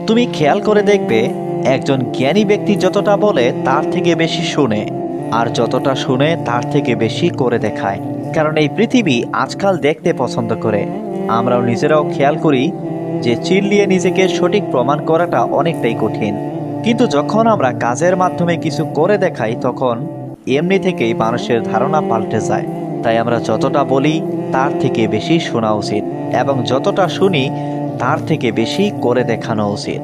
তুমি খেয়াল করে দেখবে একজন জ্ঞানী ব্যক্তি যতটা বলে তার থেকে বেশি শুনে, আর যতটা শুনে তার থেকে বেশি করে দেখায়। কারণ এই পৃথিবী আজকাল দেখতে পছন্দ করে। আমরাও নিজেরাও খেয়াল করি যে চিল্লিয়ে নিজেকে সঠিক প্রমাণ করাটা অনেকটাই কঠিন, কিন্তু যখন আমরা কাজের মাধ্যমে কিছু করে দেখাই তখন এমনি থেকেই মানুষের ধারণা পাল্টে যায়। তাই আমরা যতটা বলি তার থেকে বেশি শোনা উচিত, এবং যতটা শুনি তার থেকে বেশি করে দেখানো উচিত।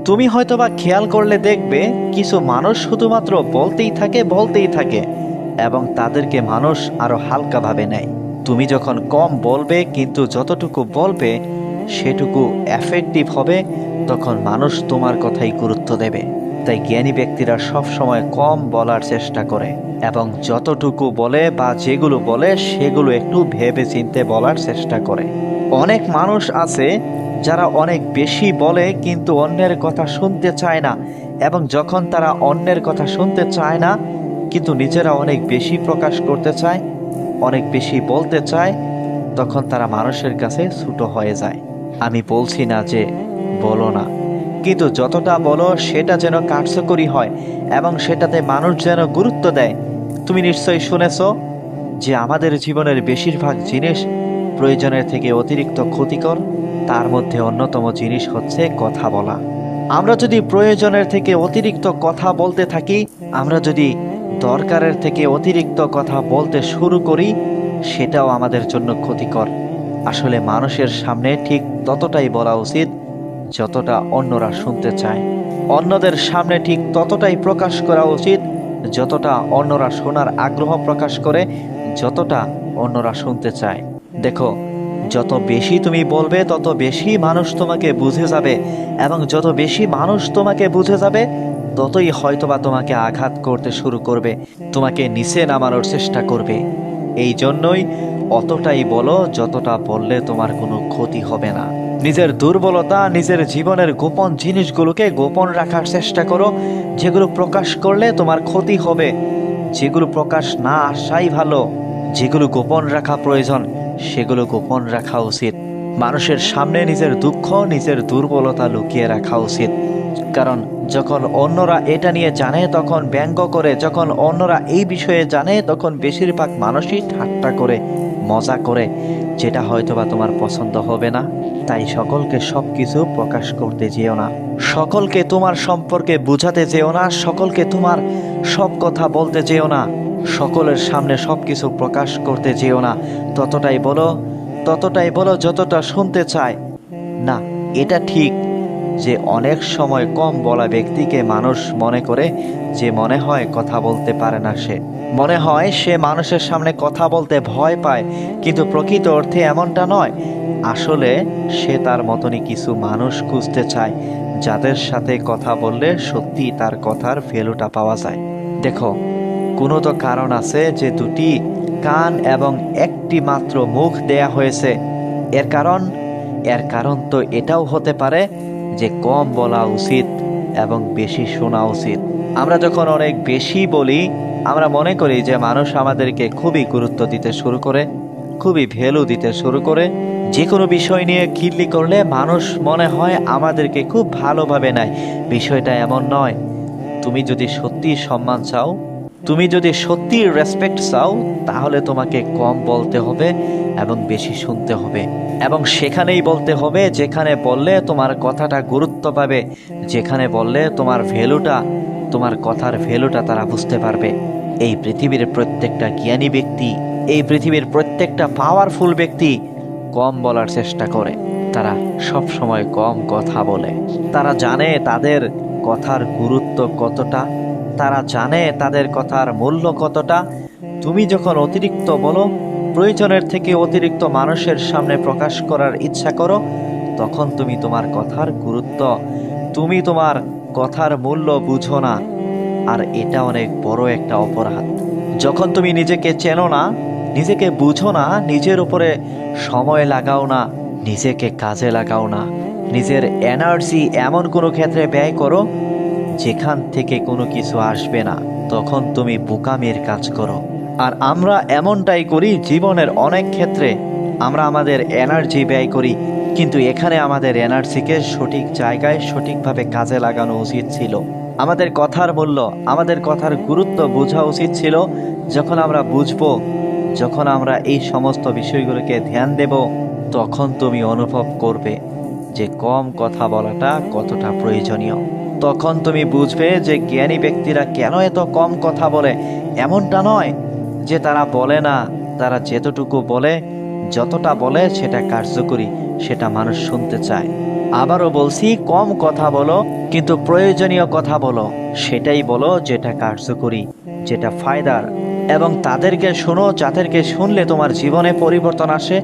তুমি হয়তোবা খেয়াল করলে দেখবে কিছু মানুষ শুধুমাত্র বলতেই থাকে এবং তাদেরকে মানুষ আরো হালকাভাবে নেয়। তুমি যখন কম বলবে কিন্তু যতটুকু বলবে সেটুকু এফেক্টিভ হবে, তখন মানুষ তোমার কথাই গুরুত্ব দেবে। তাই জ্ঞানী ব্যক্তিরা সব সময় কম বলার চেষ্টা করে এবং যতটুকু বলে বা যেগুলো বলে সেগুলো একটু ভেবে চিন্তে বলার চেষ্টা করে। অনেক মানুষ আছে যারা অনেক বেশি বলে কিন্তু অন্যের কথা শুনতে চায় না, এবং যখন তারা অন্যের কথা শুনতে চায় না কিন্তু নিজেরা অনেক বেশি প্রকাশ করতে চায়, অনেক বেশি বলতে চায়, তখন তারা মানুষের কাছে ছোট হয়ে যায়। আমি বলছি না যে বলো না, কিন্তু যতটা বলো সেটা যেন কার্যকরী হয় এবং সেটাতে মানুষ যেন গুরুত্ব দেয়। তুমি নিশ্চয়ই শুনেছ যে আমাদের জীবনের বেশিরভাগ জিনিস প্রয়োজনের থেকে অতিরিক্ত ক্ষতিকর। তার মধ্যে অন্যতম জিনিস হচ্ছে কথা বলা। আমরা যদি প্রয়োজনের থেকে অতিরিক্ত কথা বলতে থাকি, আমরা যদি দরকারের থেকে অতিরিক্ত কথা বলতে শুরু করি, সেটাও আমাদের জন্য ক্ষতিকর। আসলে মানুষের সামনে ঠিক ততটাই বলা উচিত যতটা অন্যরা শুনতে চায়। অন্যদের সামনে ঠিক ততটাই প্রকাশ করা উচিত যতটা অন্যরা শোনার আগ্রহ প্রকাশ করে, যতটা অন্যরা শুনতে চায়। দেখো, যত বেশি তুমি বলবে তত বেশি মানুষ তোমাকে বুঝে যাবে, এবং যত বেশি মানুষ তোমাকে বুঝে যাবে ততই হয়তোবা তোমাকে আঘাত করতে শুরু করবে, তোমাকে নিচে নামানোর চেষ্টা করবে। এই জন্যই অতটাই বলো যতটা বললে তোমার কোনো ক্ষতি হবে না। নিজের দুর্বলতা, নিজের জীবনের গোপন জিনিসগুলোকে গোপন রাখার চেষ্টা করো। যেগুলো প্রকাশ করলে তোমার ক্ষতি হবে, যেগুলো প্রকাশ না আসাই ভালো। যেগুলো গোপন রাখা প্রয়োজন সেগুলো গোপন রাখা উচিত। মানুষের সামনে নিজের দুঃখ, নিজের দুর্বলতা লুকিয়ে রাখা উচিত। কারণ যখন অন্যরা এটা নিয়ে জানে তখন ব্যঙ্গ করে, যখন অন্যরা এই বিষয়ে জানে তখন বেশিরভাগ মানুষই ঠাট্টা করে, মজা করে, যেটা হয়তোবা তোমার পছন্দ হবে না। তাই সকলকে সবকিছু প্রকাশ করতে যেও না, সকলকে তোমার সম্পর্কে বুঝাতে যেও না, সকলকে তোমার সব কথা বলতে যেও না, সকলের সামনে সবকিছু প্রকাশ করতে যেও না। ততটাই বলো যতটা শুনতে চায়। না, এটা ঠিক যে অনেক সময় কম বলা ব্যক্তিকে মানুষ মনে করে যে মনে হয় কথা বলতে পারে না, সে মনে হয় সে মানুষের সামনে কথা বলতে ভয় পায়, কিন্তু প্রকৃত অর্থে এমনটা নয়। আসলে সে তার মতনই কিছু মানুষ খুঁজতে চায় যাদের সাথে কথা বললে সত্যি তার কথার ভ্যালুটা পাওয়া যায়। দেখো, কোনো তো কারণ আছে যে দুটি কান এবং একটি মাত্র মুখ দেয়া হয়েছে। এর কারণ তো এটাও হতে পারে যে কম বলা উচিত এবং বেশি শোনা উচিত। আমরা যখন অনেক বেশি বলি, আমরা মনে করি যে মানুষ আমাদেরকে খুবই গুরুত্ব দিতে শুরু করে, খুবই ভ্যালু দিতে শুরু করে। যে কোনো বিষয় নিয়ে খিল্লি করলে মানুষ মনে হয় আমাদেরকে খুব ভালোভাবে নেয়। বিষয়টা এমন নয়। তুমি যদি সত্যি সম্মান চাও, তুমি যদি সত্যি রেসপেক্ট চাও, তাহলে তোমাকে কম বলতে হবে এবং বেশি শুনতে হবে, এবং সেখানেই বলতে হবে যেখানে বললে তোমার কথাটা গুরুত্ব পাবে, যেখানে বললে তোমার ভ্যালুটা, তোমার কথার ভ্যালুটা তারা বুঝতে পারবে। এই পৃথিবীর প্রত্যেকটা জ্ঞানী ব্যক্তি, এই পৃথিবীর প্রত্যেকটা পাওয়ারফুল ব্যক্তি কম বলার চেষ্টা করে। তারা সব সময় কম কথা বলে। তারা জানে তাদের কথার গুরুত্ব কতটা, তারা জানে তাদের কথার মূল্য কতটা। তুমি যখন অতিরিক্ত বলো, প্রয়োজনের থেকে অতিরিক্ত মানুষের সামনে প্রকাশ করার ইচ্ছা করো, তখন তুমি তোমার কথার গুরুত্ব, তুমি তোমার কথার মূল্য বুঝো না। আর এটা অনেক বড় একটা অপরাধ। যখন তুমি নিজেকে চেনো না, নিজেকে বুঝো না, নিজের উপরে সময় লাগাও না, নিজেকে কাজে লাগাও না, নিজের এনার্জি এমন কোনো ক্ষেত্রে ব্যয় করো যেখান থেকে কোনো কিছু আসবে না, তখন তুমি বোকামির কাজ করো। আর আমরা এমনটাই করি জীবনের অনেক ক্ষেত্রে। আমরা আমাদের এনার্জি ব্যয় করি কিন্তু এখানে আমাদের এনার্জিকে সঠিক জায়গায় সঠিকভাবে কাজে লাগানো উচিত ছিল। আমাদের কথার মূল্য, আমাদের কথার গুরুত্ব বোঝা উচিত ছিল। যখন আমরা বুঝবো, যখন আমরা এই সমস্ত বিষয়গুলোকে ধ্যান দেব, তখন তুমি অনুভব করবে যে কম কথা বলাটা কতটা প্রয়োজনীয়। তখন তুমি বুঝবে যে জ্ঞানী ব্যক্তিরা কেন এত কম কথা বলে। এমনটা নয় যে তারা বলে না, তারা যেতটুকু বলে, যতটা বলে সেটা কার্যকরী, সেটা মানুষ শুনতে চায়। আবারও বলছি, কম কথা বলো, কিন্তু প্রয়োজনীয় কথা বলো। সেটাই বলো যেটা কার্যকরী, যেটা ফায়দার। এবং তাদেরকে শোনো যাদেরকে শুনলে তোমার জীবনে পরিবর্তন আসে,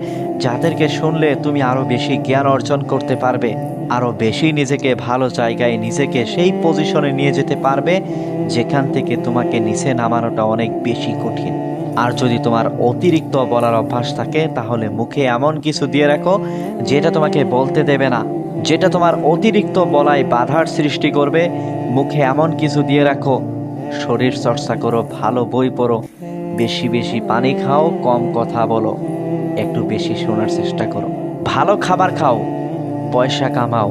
যাদেরকে শুনলে তুমি আরো বেশি জ্ঞান অর্জন করতে পারবে, আরো বেশি নিজেকে ভালো জায়গায়, নিজেকে সেই পজিশনে নিয়ে যেতে পারবে যেখান থেকে তোমাকে নিচে নামানোটা অনেক বেশি কঠিন। আর যদি তোমার অতিরিক্ত বলার অভ্যাস থাকে, তাহলে মুখে এমন কিছু দিয়ে রাখো যেটা তোমাকে বলতে দেবে না, যেটা তোমার অতিরিক্ত বলায় বাধার সৃষ্টি করবে। মুখে এমন কিছু দিয়ে রাখো। শরীর চর্চা করো, ভালো বই পড়ো, বেশি বেশি পানি খাও, কম কথা বলো, একটু বেশি শোনার চেষ্টা করো, ভালো খাবার খাও, পয়সা কামাও,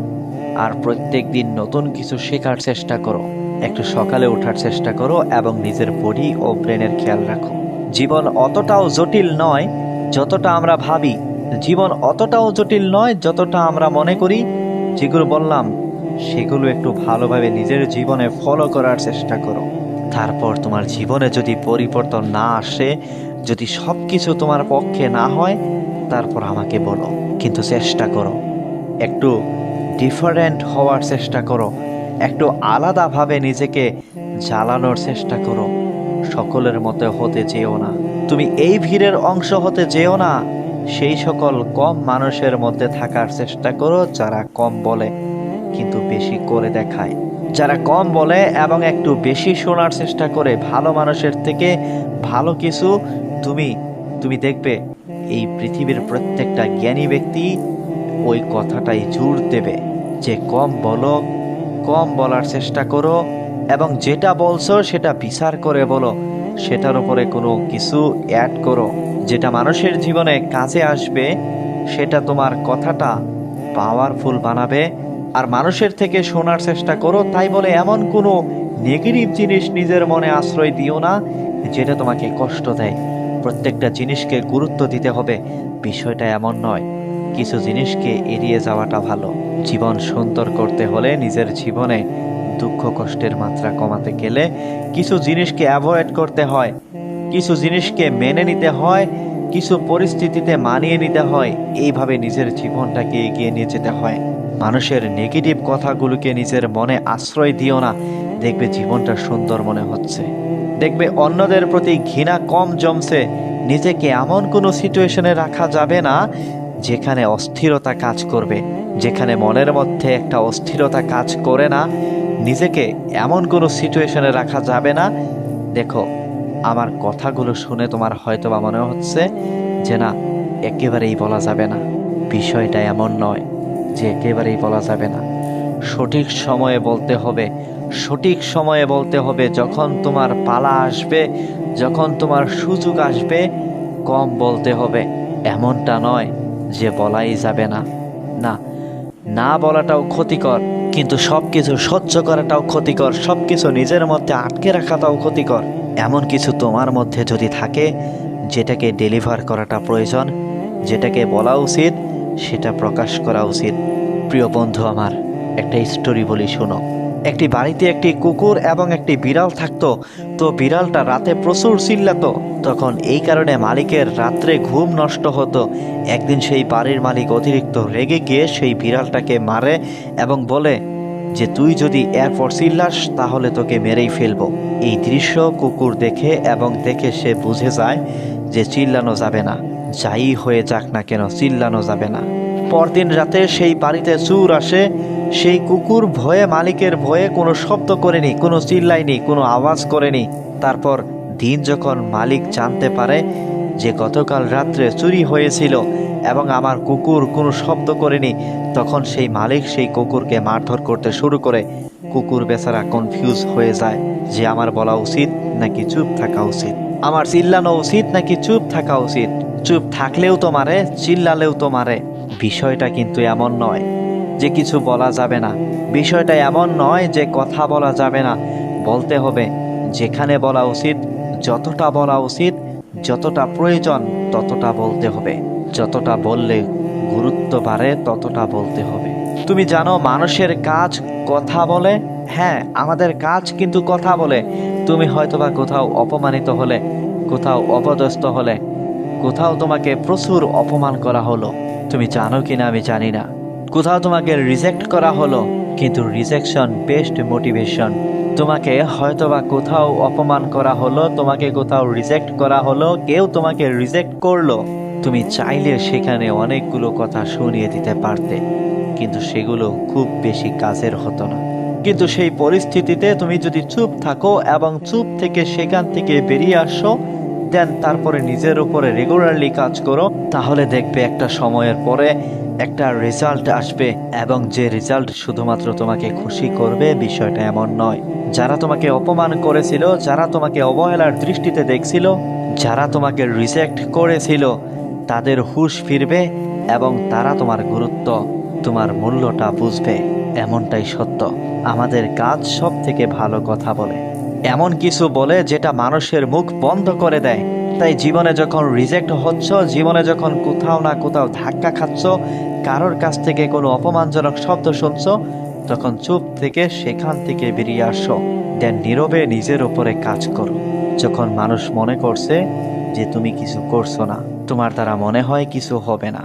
আর প্রত্যেক দিন নতুন কিছু শেখার চেষ্টা করো। একটু সকালে ওঠার চেষ্টা করো এবং নিজের বডি ও ব্রেনের খেয়াল রাখো। জীবন অতটাও জটিল নয় যতটা আমরা ভাবি। জীবন অতটাও জটিল নয় যতটা আমরা মনে করি। যেগুলো বললাম সেগুলো একটু ভালোভাবে নিজের জীবনে ফলো করার চেষ্টা করো। তারপর তোমার জীবনে যদি পরিবর্তন না আসে, যদি সব কিছু তোমার পক্ষে না হয়, তারপর আমাকে বলো। কিন্তু চেষ্টা করো, একটু ডিফারেন্ট হওয়ার চেষ্টা করো, একটু আলাদাভাবে নিজেকে জ্বালানোর চেষ্টা করো। সকলের মতো হতে যেও না, তুমি এই ভিড়ের অংশ হতে যেও না। সেই সকল কম মানুষের মধ্যে থাকার চেষ্টা করো যারা কম বলে কিন্তু বেশি করে দেখায়, যারা কম বলে এবং একটু বেশি শোনার চেষ্টা করে ভালো মানুষের থেকে ভালো কিছু। তুমি দেখবে এই পৃথিবীর প্রত্যেকটা জ্ঞানী ব্যক্তি ওই কথাটাই জোর দেবে যে কম বলো, কম বলার চেষ্টা করো, এবং যেটা বলছো সেটা বিচার করে বলো, সেটার উপরে কোনো কিছু অ্যাড করো যেটা মানুষের জীবনে কাজে আসবে, সেটা তোমার কথাটা পাওয়ারফুল বানাবে। আর মানুষের থেকে শোনার চেষ্টা করো, তাই বলে এমন কোনো নেগেটিভ জিনিস নিজের মনে আশ্রয় দিও না যেটা তোমাকে কষ্ট দেয়। প্রত্যেকটা জিনিসকে গুরুত্ব দিতে হবে, বিষয়টা এমন নয়। কিছু জিনিসকে এড়িয়ে যাওয়াটা ভালো। জীবন সুন্দর করতে হলে নিজের জীবনে দুঃখ কষ্টের মাত্রা কমাতে গেলে কিছু জিনিসকে অ্যাভয়েড করতে হয়, কিছু জিনিসকে মেনে নিতে হয়, কিছু পরিস্থিতিতে মানিয়ে নিতে হয়। এইভাবে নিজের জীবনটাকে এগিয়ে নিয়ে যেতে হয়। মানুষের নেগেটিভ কথাগুলোকে নিজের মনে আশ্রয় দিও না, দেখবে জীবনটা সুন্দর মনে হচ্ছে। দেখবে অন্যদের প্রতি ঘৃণা কম জমছে। নিজেকে এমন কোনো সিচুয়েশনে রাখা যাবে না যেখানে অস্থিরতা কাজ করবে, যেখানে মনের মধ্যে একটা অস্থিরতা কাজ করে না। নিজেকে এমন কোনো সিচুয়েশনে রাখা যাবে না। দেখো, আমার কথাগুলো শুনে তোমার হয়তোবা মনে হচ্ছে যে না, একেবারেই বলা যাবে না। বিষয়টা এমন নয় যে একেবারেই বলা যাবে না। সঠিক সময়ে বলতে হবে, সঠিক সময়ে বলতে হবে। যখন তোমার পালা আসবে, যখন তোমার সুযোগ আসবে, কম বলতে হবে। এমনটা নয় যে বলাই যাবে না। না, না বলাটাও ক্ষতিকর, কিন্তু সবকিছু সহ্য করাটাও ক্ষতিকর, সবকিছু নিজের মধ্যে আটকে রাখাটাও ক্ষতিকর। এমন কিছু তোমার মধ্যে যদি থাকে যেটাকে ডেলিভার করাটা প্রয়োজন, যেটাকে বলা উচিত, সেটা প্রকাশ করা উচিত। প্রিয় বন্ধু আমার, একটা স্টোরি বলি, শোনো। একটি বাড়িতে একটি কুকুর এবং একটি বিড়াল থাকতো। তো বিড়ালটা রাতে প্রচুর চিল্লাতো। তখন এই কারণে মালিকের রাত্রে ঘুম নষ্ট হতো। একদিন সেই বাড়ির মালিক অতিরিক্ত রেগে গিয়ে সেই বিড়ালটাকে মারে এবং বলে যে তুই যদি এরপর চিল্লাস তাহলে তোকে মেরেই ফেলবো। এই দৃশ্য কুকুর দেখে এবং দেখে সে বুঝে যায় যে চিল্লানো যাবে না, যাই হয়ে যাক না কেন চিল্লানো যাবে না। পরদিন রাতে সেই বাড়িতে চোর আসে। সেই কুকুর ভয়ে, মালিকের ভয়ে কোনো শব্দ করেনি, কোনো চিল্লায়নি, কোনো আওয়াজ করেনি। তারপর দিন যখন মালিক জানতে পারে যে গতকাল রাত্রে চুরি হয়েছিল এবং আমার কুকুর কোনো শব্দ করেনি, তখন সেই মালিক সেই কুকুরকে মারধর করতে শুরু করে। কুকুর বেচারা কনফিউজ হয়ে যায় যে আমার বলা উচিত নাকি চুপ থাকা উচিত, আমার চিল্লানো উচিত নাকি চুপ থাকা উচিত। চুপ থাকলেও তো মারে, চিল্লালেও তো মারে। বিষয়টা কিন্তু এমন নয় যে কিছু বলা যাবে না। বিষয়টা এমন নয় যে কথা বলা যাবে না। বলতে হবে, যেখানে বলা উচিত, যতটা বলা উচিত, যতটা প্রয়োজন ততটা বলতে হবে। যতটা বললে গুরুত্ব বাড়ে ততটা বলতে হবে। তুমি জানো মানুষের কাজ কথা বলে। হ্যাঁ, আমাদের কাজ কিন্তু কথা বলে। তুমি হয়তোবা কোথাও অপমানিত হলে, কোথাও অপদস্থ হলে, কোথাও তোমাকে প্রচুর অপমান করা হলো, তুমি জানো কিনা আমি জানি না। কোথাও তোমাকে রিজেক্ট করা হলো, কিন্তু রিজেকশন বেস্ট মোটিভেশন। তোমাকে হয়তোবা কোথাও অপমান করা হলো, তোমাকে কোথাও রিজেক্ট করা হলো, কেউ তোমাকে রিজেক্ট করলো, তুমি চাইলে সেখানে অনেকগুলো কথা শুনিয়ে দিতে পারতে, কিন্তু সেগুলো খুব বেশি কাজের হতো না। কিন্তু সেই পরিস্থিতিতে তুমি যদি চুপ থাকো এবং চুপ থেকে সেখান থেকে বেরিয়ে আসো, দেন তারপরে নিজের উপরে রেগুলারলি কাজ করো, তাহলে দেখবে একটা সময়ের পরে একটা রেজাল্ট আসবে, এবং যে রেজাল্ট শুধুমাত্র তোমাকে খুশি করবে। বিষয়টা এমন নয়। যারা তোমাকে অপমান করেছিল, যারা তোমাকে অবহেলার দৃষ্টিতে দেখছিল, যারা তোমাকে রিজেক্ট করেছিল, তাদের হুঁশ ফিরবে এবং তারা তোমার গুরুত্ব, তোমার মূল্যটা বুঝবে। এমনটাই সত্য। আমাদের কাজ সব থেকে ভালো কথা বলে, এমন কিছু বলে যেটা মানুষের মুখ বন্ধ করে দেয়। তাই জীবনে যখন রিজেক্ট হচ্ছ, জীবনে যখন কোথাও না কোথাও ধাক্কা খাচ্ছ, কারোর কাছ থেকে কোনো অপমানজনক শব্দ শুনছ, তখন চুপ থেকে সেখান থেকে বেরিয়ে আসো। দেন নীরবে নিজের উপরে কাজ করো। যখন মানুষ মনে করছে যে তুমি কিছু করছো না, তোমার দ্বারা মনে হয় কিছু হবে না,